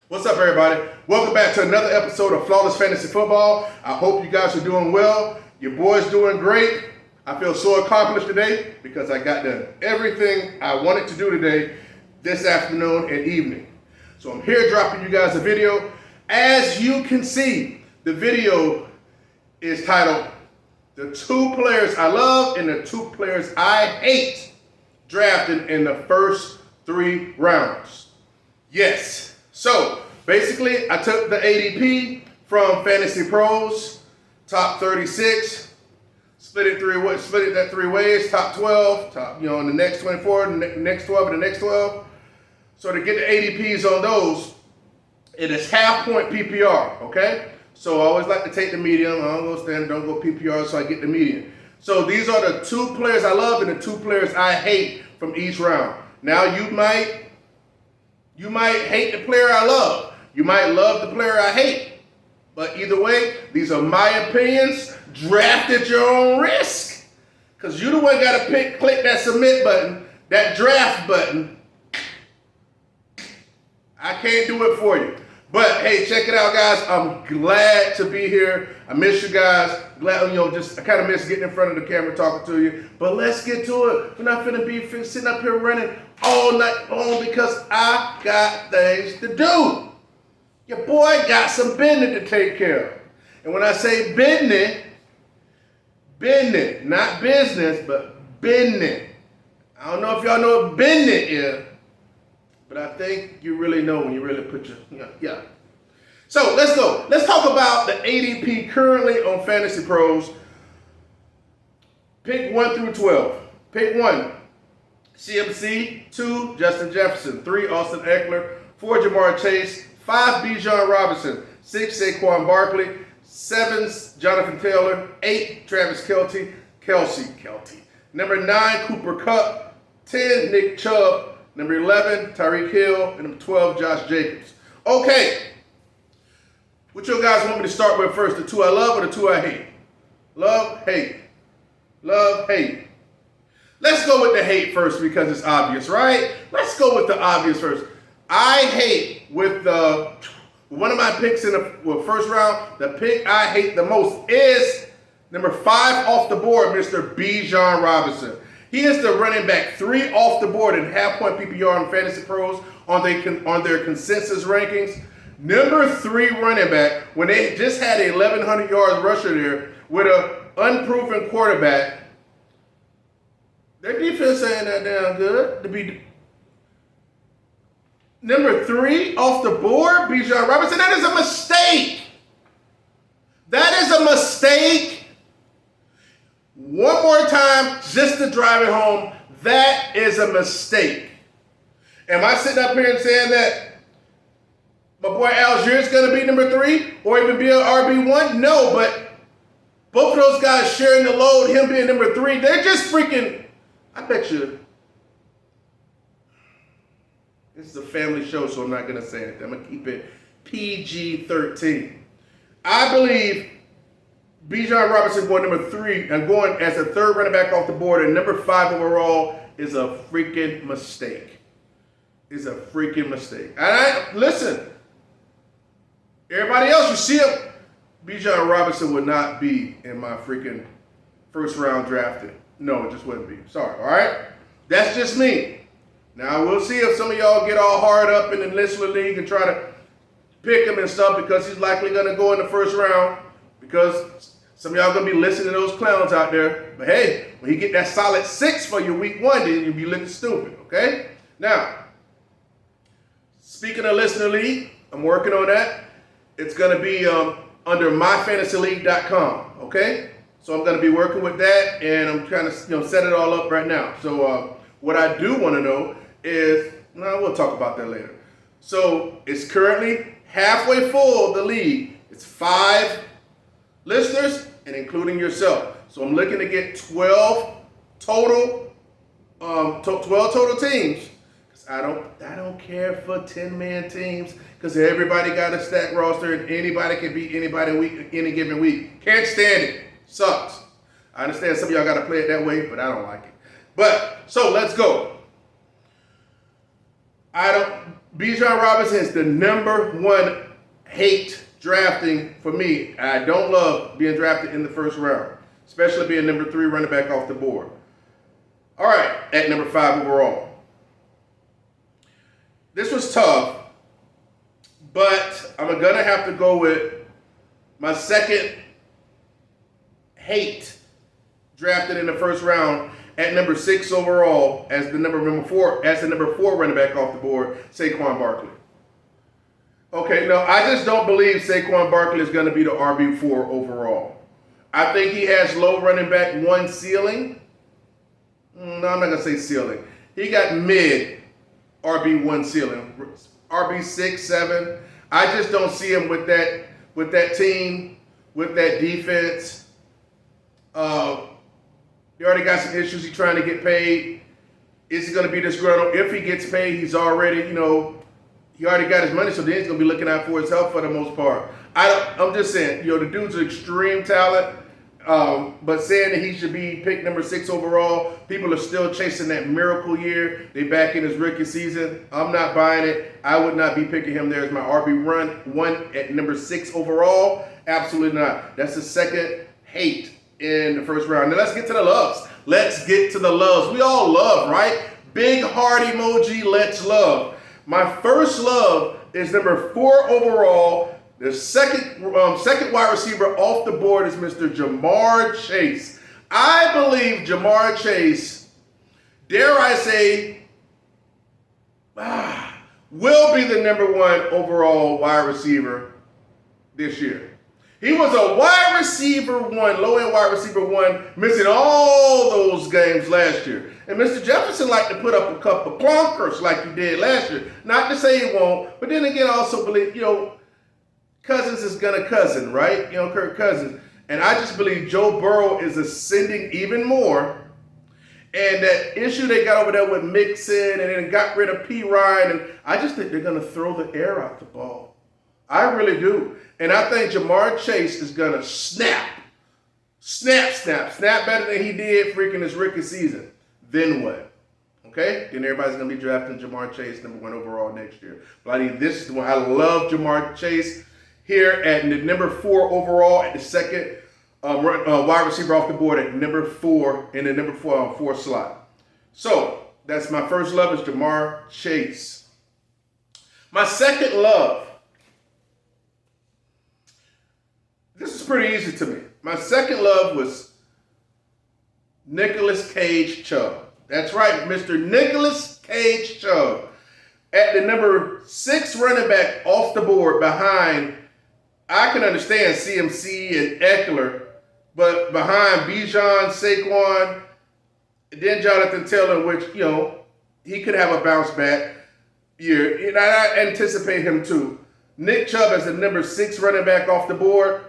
What's up, everybody? Welcome back to another episode of Flawless Fantasy Football. I hope you guys are doing well. Your boy's doing great. I feel so accomplished today because I got done everything I wanted to do today, this afternoon and evening. So I'm here dropping you guys a video. As you can see, the video is titled, The 2 Players I Love and the 2 Players I Hate Drafted in the First 3 Rounds. Yes. So basically, I took the ADP from Fantasy Pros, top 36, split it that 3 ways, top 12, in the next 24, the next 12, and the next 12. So to get the ADPs on those, it is half point PPR, okay? So I always like to take the median. I don't go standard, don't go PPR, so I get the median. So these are the 2 players I love and the 2 players I hate from each round. Now you might hate the player I love. You might love the player I hate. But either way, these are my opinions. Draft at your own risk. Because you the one got to click that submit button, that draft button. I can't do it for you. But hey, check it out, guys. I'm glad to be here. I miss you guys. Glad, I kind of miss getting in front of the camera talking to you. But let's get to it. We're not finna be sitting up here running all night long because I got things to do. Your boy got some business to take care of. And when I say business, not business, but business. I don't know if y'all know what business is, but I think you really know when you really put your, yeah. So let's go. Let's talk about the ADP currently on Fantasy Pros. Pick 1 through 12. Pick 1, CMC. 2, Justin Jefferson. 3, Austin Eckler. 4, Jamar Chase. 5, Bijan Robinson. 6, Saquon Barkley. 7, Jonathan Taylor. 8, Travis Kelce. Number 9, Cooper Kupp. 10, Nick Chubb. Number 11, Tyreek Hill. And number 12, Josh Jacobs. Okay. What you guys want me to start with first? The 2 I love or the 2 I hate? Love, hate. Love, hate. Let's go with the hate first because it's obvious, right? Let's go with the obvious first. I hate with one of my picks in the first round, the pick I hate the most is number 5 off the board, Mr. Bijan Robinson. He is the running back 3 off the board in half point PPR on Fantasy Pros on their consensus rankings. Number 3 running back when they just had a 1,100 yards rusher there with an unproven quarterback. Their defense ain't that damn good to be number 3 off the board, Bijan Robinson. That is a mistake. That is a mistake. One more time, just to drive it home, that is a mistake. Am I sitting up here and saying that my boy Algier is going to be number 3 or even be an RB1? No, but both of those guys sharing the load, him being number 3, they're just freaking, I bet you. This is a family show, so I'm not going to say anything. I'm going to keep it PG-13. I believe Bijan Robinson going number 3 and going as a 3rd running back off the board and number 5 overall is a freaking mistake. Is a freaking mistake. And listen, everybody else, you see him, Bijan Robinson would not be in my freaking first round drafted. No, it just wouldn't be. Sorry, all right? That's just me. Now, we'll see if some of y'all get all hard up in the listener league and try to pick him and stuff because he's likely going to go in the first round because some of y'all going to be listening to those clowns out there. But hey, when you get that solid 6 for your week 1, then you'll be looking stupid, okay? Now, speaking of listener league, I'm working on that. It's going to be under myfantasyleague.com, okay? So I'm going to be working with that, and I'm trying to set it all up right now. So what I do want to know is, we'll talk about that later. So it's currently halfway full, the league. It's 5 listeners and including yourself. So I'm looking to get 12 total teams. I don't care for 10-man teams because everybody got a stacked roster and anybody can beat anybody any given week. Can't stand it. Sucks. I understand some of y'all got to play it that way, but I don't like it. But so let's go. Bijan Robinson is the number one hate drafting for me. I don't love being drafted in the first round, especially being number 3 running back off the board. All right, at number 5 overall. This was tough, but I'm going to have to go with my second hate drafted in the first round at number 6 overall as the number 4 running back off the board, Saquon Barkley. Okay, no, I just don't believe Saquon Barkley is going to be the RB4 overall. I think he has low running back 1 ceiling. No, I'm not going to say ceiling. He got mid RB1 ceiling, RB6, 7. I just don't see him with that team, with that defense. He already got some issues. He's trying to get paid. Is he going to be disgruntled? If he gets paid, he's already, he already got his money, so then he's going to be looking out for his health for the most part. I'm just saying, the dude's an extreme talent, but saying that he should be picked number 6 overall, people are still chasing that miracle year. They back in his rookie season. I'm not buying it. I would not be picking him there as my RB1 at number 6 overall. Absolutely not. That's the second hate in the first round. Now let's get to the loves. Let's get to the loves. We all love, right? Big heart emoji, let's love. My first love is number 4 overall. The second wide receiver off the board is Mr. Ja'Marr Chase. I believe Ja'Marr Chase, dare I say, will be the number 1 overall wide receiver this year. He was a wide receiver 1, low-end wide receiver 1, missing all those games last year. And Mr. Jefferson liked to put up a couple of clunkers like he did last year. Not to say he won't, but then again, I also believe, Cousins is going to cousin, right? Kirk Cousins. And I just believe Joe Burrow is ascending even more. And that issue they got over there with Mixon and then got rid of P. Ryan, and I just think they're going to throw the air out the ball. I really do. And I think Ja'Marr Chase is going to snap better than he did freaking his rookie season. Then what? Okay? Then everybody's going to be drafting Ja'Marr Chase number 1 overall next year. But I think this is the one. I love Ja'Marr Chase here at the number 4 overall at the second wide receiver off the board at number 4 in the number 4 slot. So that's my first love is Ja'Marr Chase. My second love. This is pretty easy to me. My second love was Nicolas Cage-Chubb. That's right, Mr. Nicolas Cage-Chubb. At the number 6 running back off the board behind, I can understand CMC and Eckler, but behind Bijan, Saquon, then Jonathan Taylor, which, he could have a bounce back year. And I anticipate him too. Nick Chubb as the number 6 running back off the board.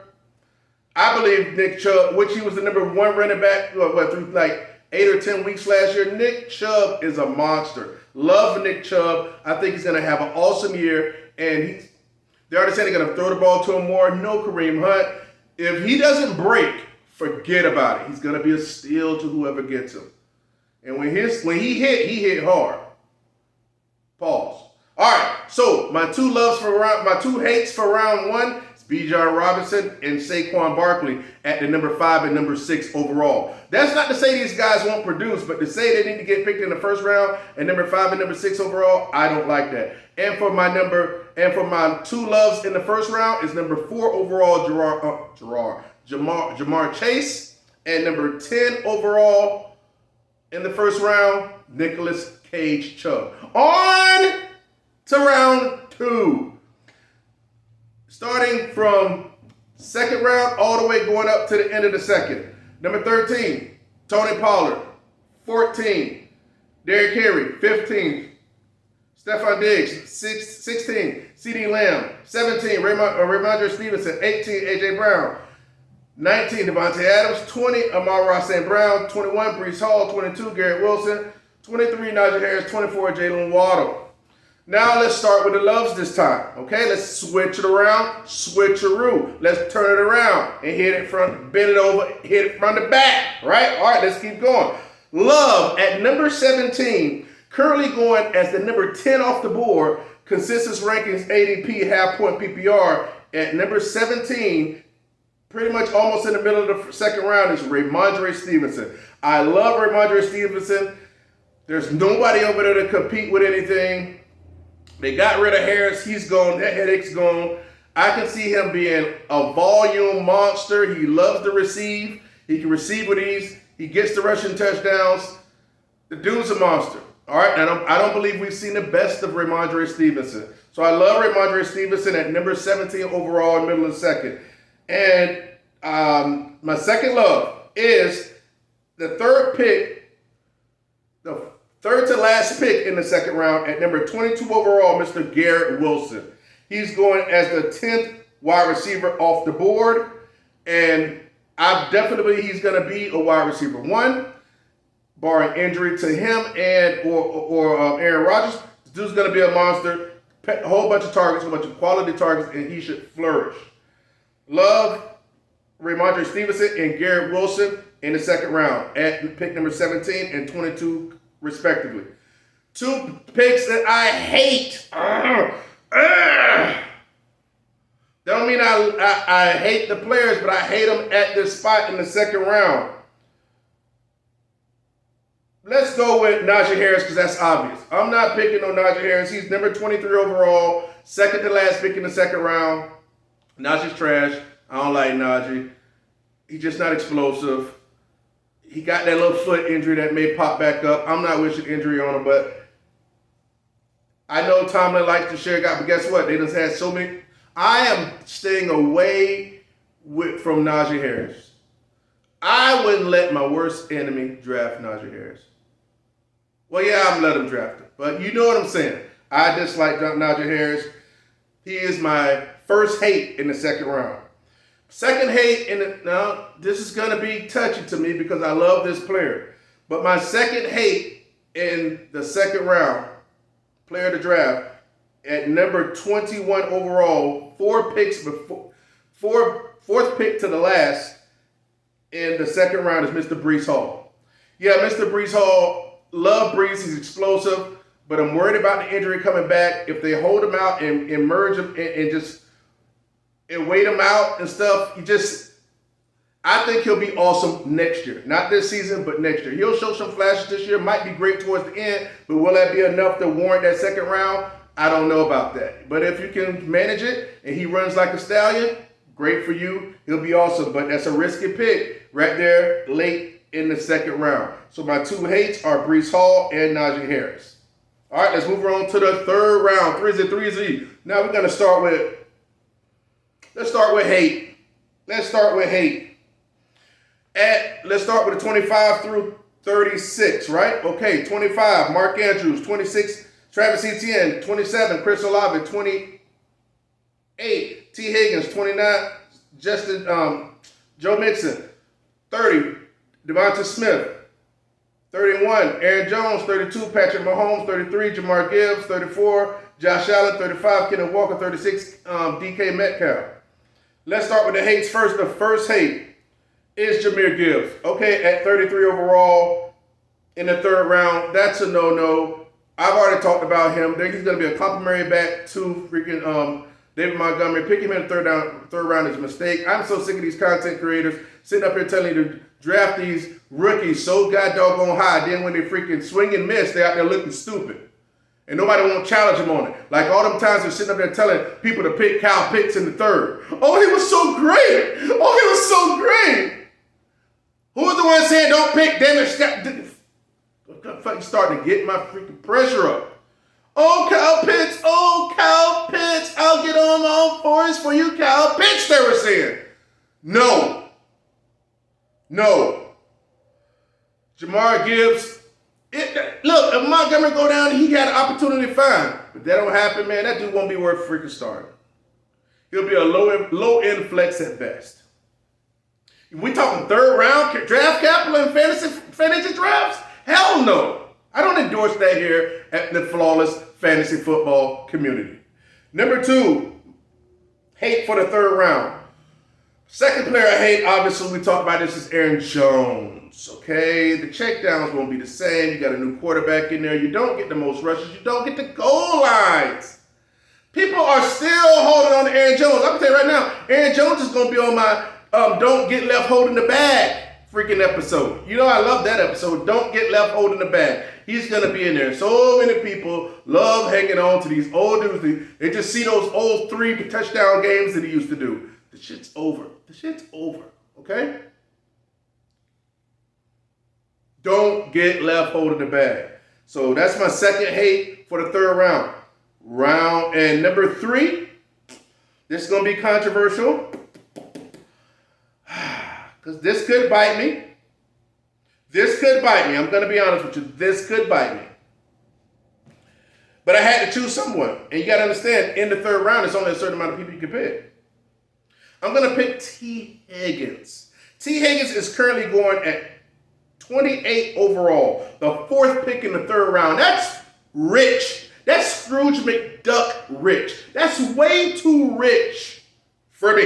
I believe Nick Chubb, which he was the number 1 running back through like 8 or 10 weeks last year. Nick Chubb is a monster. Love Nick Chubb. I think he's going to have an awesome year. And they're already saying they're going to throw the ball to him more. No Kareem Hunt. If he doesn't break, forget about it. He's going to be a steal to whoever gets him. And when he hit hard. Pause. All right. So my 2 hates for round 1. Bijan Robinson and Saquon Barkley at the number 5 and number 6 overall. That's not to say these guys won't produce, but to say they need to get picked in the first round and number 5 and number 6 overall, I don't like that. And for my 2 loves in the first round is number 4 overall Ja'Marr Chase and number 10 overall in the first round Nicolas Cage-Chubb. On to round 2. Starting from second round all the way going up to the end of the second. Number 13, Tony Pollard. 14, Derrick Henry. 15, Stephon Diggs. 16, CeeDee Lamb. 17, Ramondre Stevenson. 18, A.J. Brown. 19, Devontae Adams. 20, Amon-Ra St. Brown. 21, Breece Hall. 22, Garrett Wilson. 23, Najee Harris. 24, Jalen Waddle. Now let's start with the loves this time, okay? Let's switch it around, switcheroo. Let's turn it around and bend it over, hit it from the back, right? All right, let's keep going. Love at number 17, currently going as the number 10 off the board, consensus rankings ADP half point PPR at number 17, pretty much almost in the middle of the second round, is Rhamondre Stevenson. I love Rhamondre Stevenson. There's nobody over there to compete with anything. They got rid of Harris. He's gone. That headache's gone. I can see him being a volume monster. He loves to receive. He can receive with ease. He gets the rushing touchdowns. The dude's a monster. All right, and I don't believe we've seen the best of Rhamondre Stevenson. So I love Rhamondre Stevenson at number 17 overall in the middle of the second. And my second love is the third pick, the third to last pick in the second round at number 22 overall, Mr. Garrett Wilson. He's going as the 10th wide receiver off the board, and I definitely he's going to be a wide receiver one, barring injury to him and or Aaron Rodgers. This dude's going to be a monster, a whole bunch of targets, a bunch of quality targets, and he should flourish. Love Rhamondre Stevenson and Garrett Wilson in the second round at pick number 17 and 22 respectively. Two picks that I hate. That don't mean I hate the players, but I hate them at this spot in the second round. Let's go with Najee Harris because that's obvious. I'm not picking on Najee Harris. He's number 23 overall, second to last pick in the second round. Najee's trash. I don't like Najee. He's just not explosive. He got that little foot injury that may pop back up. I'm not wishing injury on him, but I know Tomlin likes to share guy, but guess what? They just had so many. I am staying away from Najee Harris. I wouldn't let my worst enemy draft Najee Harris. Well, yeah, I'm letting him draft him, but you know what I'm saying. I dislike Najee Harris. He is my first hate in the second round. Second hate, now this is going to be touchy to me because I love this player. But my second hate in the second round, player to draft, at number 21 overall, fourth pick to the last in the second round is Mr. Breece Hall. Yeah, Mr. Breece Hall, love Breece, he's explosive, but I'm worried about the injury coming back. If they hold him out and merge him and wait him out and stuff, I think he'll be awesome next year. Not this season, but next year. He'll show some flashes this year, might be great towards the end, but will that be enough to warrant that second round? I don't know about that. But if you can manage it and he runs like a stallion, great for you. He'll be awesome, but that's a risky pick right there late in the second round. So my two hates are Breece Hall and Najee Harris. All right, let's move on to the third round, 3Z. Now we're going to start with hate. Let's start with the 25 through 36, right? Okay, 25, Mark Andrews. 26, Travis Etienne. 27, Chris Olave. 28, T. Higgins. 29, Joe Mixon. 30, Devonta Smith. 31, Aaron Jones. 32, Patrick Mahomes. 33, Jamar Gibbs. 34, Josh Allen. 35, Kenneth Walker. 36, DK Metcalf. Let's start with the hates first. The first hate is Jahmyr Gibbs. Okay, at 33 overall in the third round, that's a no-no. I've already talked about him. He's going to be a complimentary back to freaking David Montgomery. Picking him in the third round is a mistake. I'm so sick of these content creators sitting up here telling you to draft these rookies so god doggone high. Then when they freaking swing and miss, they're out there looking stupid. And nobody won't challenge him on it. Like all them times they're sitting up there telling people to pick Kyle Pitts in the third. Oh, he was so great. Who was the one saying don't pick Damon Scott? Fucking starting to get my freaking pressure up. Oh, Kyle Pitts. I'll get on my own forest for you, Kyle Pitts, they were saying. No. Jamar Gibbs. Look, if Montgomery go down, he got an opportunity fine. But that don't happen, man. That dude won't be worth freaking starting. He'll be a low-end flex at best. We talking third round draft capital in fantasy drafts? Hell no. I don't endorse that here at the Flawless Fantasy Football community. Number 2, hate for the third round. Second player I hate, obviously, we talked about this, is Aaron Jones, okay? The checkdowns won't be the same. You got a new quarterback in there. You don't get the most rushes. You don't get the goal lines. People are still holding on to Aaron Jones. I'm going to tell you right now, Aaron Jones is going to be on my Don't Get Left Holding the Bag freaking episode. You know I love that episode. Don't Get Left Holding the Bag. He's going to be in there. So many people love hanging on to these old dudes. They just see those old 3 touchdown games that he used to do. The shit's over. The shit's over. Okay? Don't get left holding the bag. So that's my second hate for the third round. And number 3, this is going to be controversial. Because this could bite me. This could bite me. I'm going to be honest with you. This could bite me. But I had to choose someone. And you got to understand, in the third round, there's only a certain amount of people you can pick. I'm going to pick T. Higgins. T. Higgins is currently going at 28 overall. The 4th pick in the third round. That's rich. That's Scrooge McDuck rich. That's way too rich for me.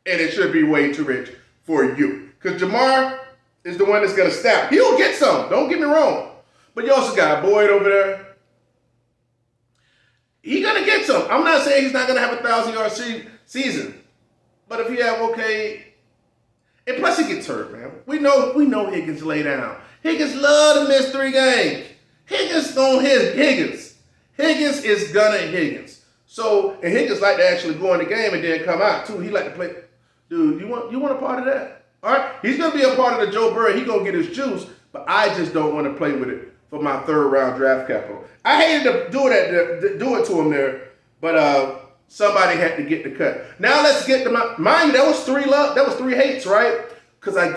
And it should be way too rich for you. Because Jamar is the one that's going to snap. He'll get some. Don't get me wrong. But you also got Boyd over there. He's going to get some. I'm not saying he's not going to have a 1,000-yard season. But if he have and plus he gets hurt, man. We know Higgins lay down. Higgins love to miss 3 games. Higgins don't hit Higgins. Higgins is gonna Higgins. So, and Higgins like to actually go in the game and then come out too. He like to play. Dude, you want a part of that? All right, he's gonna be a part of the Joe Burrow. He gonna get his juice, but I just don't want to play with it for my third round draft capital. I hated to do it to him there, but somebody had to get the cut. Now let's get to mind you, that was 3 hates, right? Because I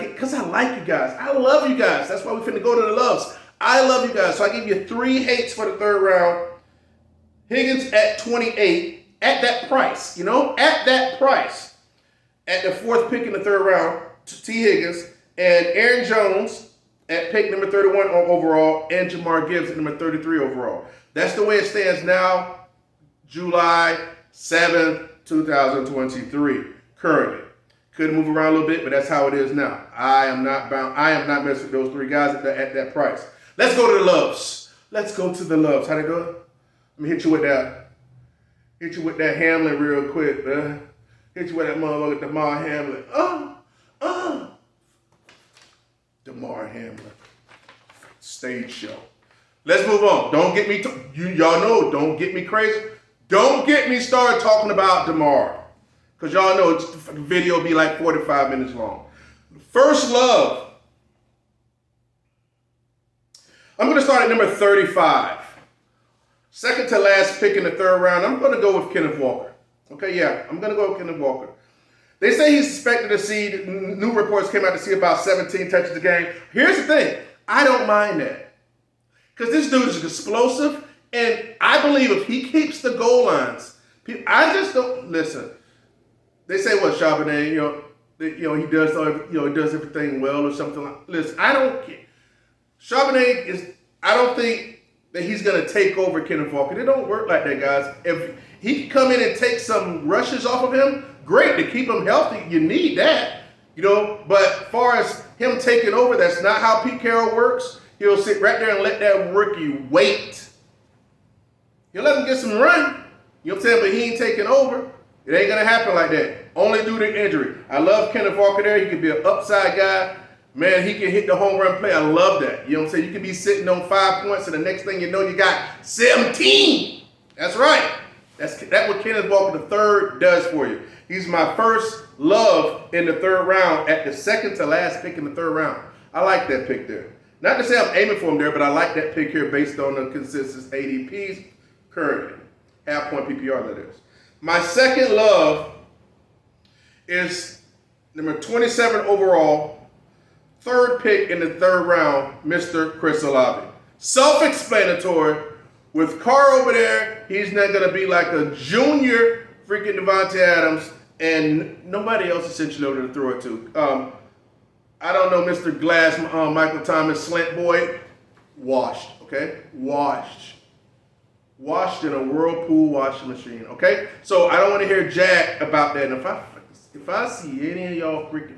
like you guys. I love you guys. That's why we finna go to the loves. I love you guys. So I give you 3 hates for the third round. Higgins at 28, at that price, at that price. At the 4th pick in the third round, T. Higgins, and Aaron Jones at pick number 31 overall, and Jamar Gibbs at number 33 overall. That's the way it stands now, July 7th, 2023, currently. Could move around a little bit, but that's how it is now. I am not bound. I am not messing with those 3 guys at that price. Let's go to the loves. Let's go to the loves. How they do it? Let me hit you with that. Hit you with that Hamlin real quick, man. Hit you with that motherfucker, Damar Hamlin. Damar Hamlin. Stage show. Let's move on. Don't get me, y'all know, don't get me crazy. Don't get me started talking about Damar. Because y'all know the video will be like 45 minutes long. First love. I'm going to start at number 35. Second to last pick in the third round, I'm going to go with Kenneth Walker. Okay, yeah, I'm going to go with Kenneth Walker. They say he's expected to see, new reports came out to see about 17 touches a game. Here's the thing. I don't mind that. Because this dude is explosive, and I believe if he keeps the goal lines, I just don't, listen, they say what, Charbonnet, he does everything well or something like, listen, I don't care. Charbonnet I don't think that he's going to take over Kenneth Walker. It don't work like that, guys. If he can come in and take some rushes off of him, great, to keep him healthy, you need that, But as far as him taking over, that's not how Pete Carroll works. He'll sit right there and let that rookie wait. He'll let him get some run. You know what I'm saying? But he ain't taking over. It ain't going to happen like that. Only due to injury. I love Kenneth Walker there. He can be an upside guy. Man, he can hit the home run play. I love that. You know what I'm saying? You can be sitting on 5 points, and the next thing you know, you got 17. That's right. That's what Kenneth Walker III does for you. He's my first love in the third round at the second to last pick in the third round. I like that pick there. Not to say I'm aiming for him there, but I like that pick here based on the consensus ADPs currently. Half-point PPR, that is. My second love is number 27 overall, 3rd pick in the third round, Mr. Chris Olave. Self-explanatory. With Carr over there, he's not going to be like a junior freaking Devontae Adams and nobody else essentially over to throw it to. I don't know, Mr. Glass, Michael Thomas, Slant Boy, washed, okay? Washed in a Whirlpool washing machine, okay? So I don't want to hear jack about that. And if I see any of y'all freaking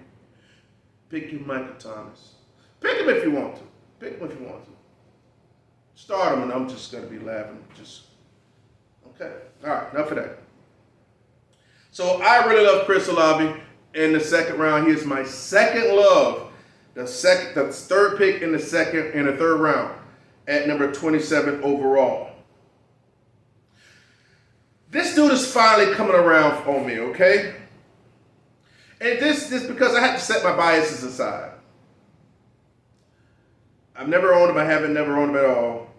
picking Michael Thomas, pick him if you want to. Pick him if you want to. Start him, and I'm just going to be laughing. Okay. All right. Enough of that. So I really love Chris Olave in the second round. He is my second love. The third pick in the third round at number 27 overall. This dude is finally coming around on me, okay? And this because I had to set my biases aside. I've never owned him. I haven't never owned him at all.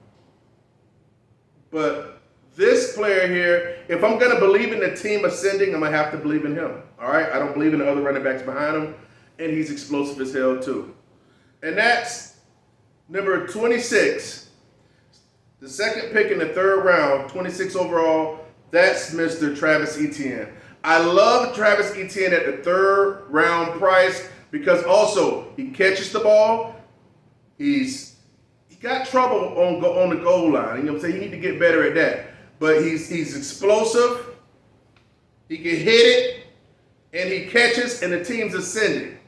But this player here, if I'm going to believe in the team ascending, I'm going to have to believe in him. All right? I don't believe in the other running backs behind him. And he's explosive as hell, too. And that's number 26. The second pick in the third round, 26 overall. That's Mr. Travis Etienne. I love Travis Etienne at the third round price because also he catches the ball. He got trouble on the goal line. You know what I'm saying? He need to get better at that. But he's explosive. He can hit it, and he catches, and the team's ascending.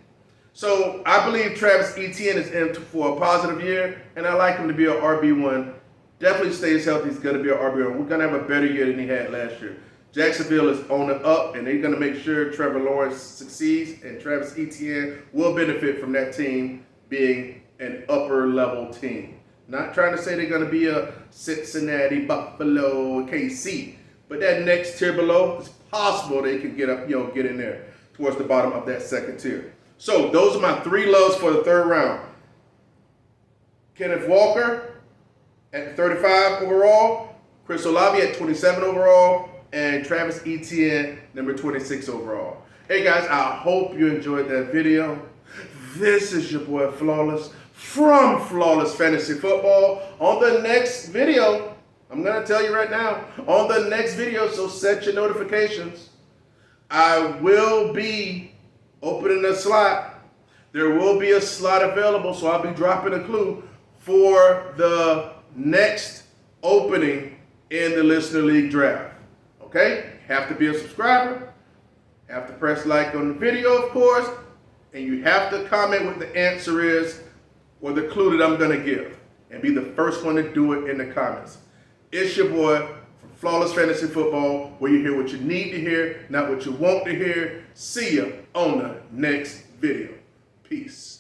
So I believe Travis Etienne is in for a positive year, and I like him to be an RB1. Definitely stays healthy. He's going to be an RB1. We're going to have a better year than he had last year. Jacksonville is on the up, and they're going to make sure Trevor Lawrence succeeds, and Travis Etienne will benefit from that team being an upper-level team. Not trying to say they're going to be a Cincinnati, Buffalo, KC, but that next tier below, it's possible they can get up, get in there towards the bottom of that second tier. So those are my three loves for the third round. Kenneth Walker at 35 overall, Chris Olave at 27 overall, and Travis Etienne, number 26 overall. Hey guys, I hope you enjoyed that video. This is your boy Flawless from Flawless Fantasy Football. On the next video, I'm going to tell you right now, on the next video, so set your notifications, I will be opening a slot. There will be a slot available, so I'll be dropping a clue for the next opening in the Listener League draft. Okay? Have to be a subscriber. Have to press like on the video, of course. And you have to comment what the answer is or the clue that I'm going to give. And be the first one to do it in the comments. It's your boy from Flawless Fantasy Football, where you hear what you need to hear, not what you want to hear. See ya on the next video. Peace.